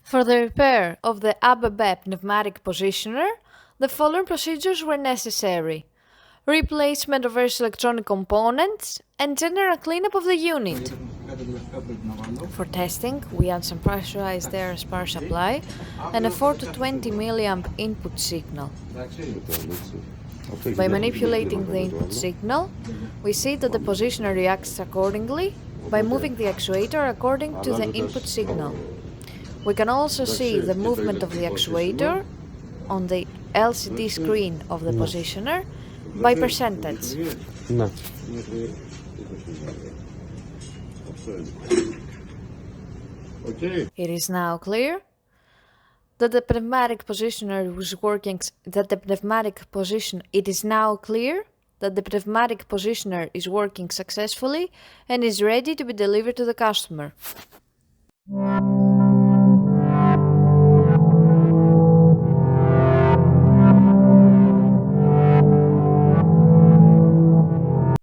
For the repair of the ABB pneumatic positioner, the following procedures were necessary: replacement of various electronic components and general cleanup of the unit. For testing, we add some pressurized air as power supply and a 4 to 20 mA input signal. By manipulating the input signal, we see that the positioner reacts accordingly by moving the actuator according to the input signal. We can also see the movement of the actuator on the LCD screen of the positioner by percentage. It is now clear that the pneumatic positioner was working. It is now clear that the pneumatic positioner is working successfully and is ready to be delivered to the customer.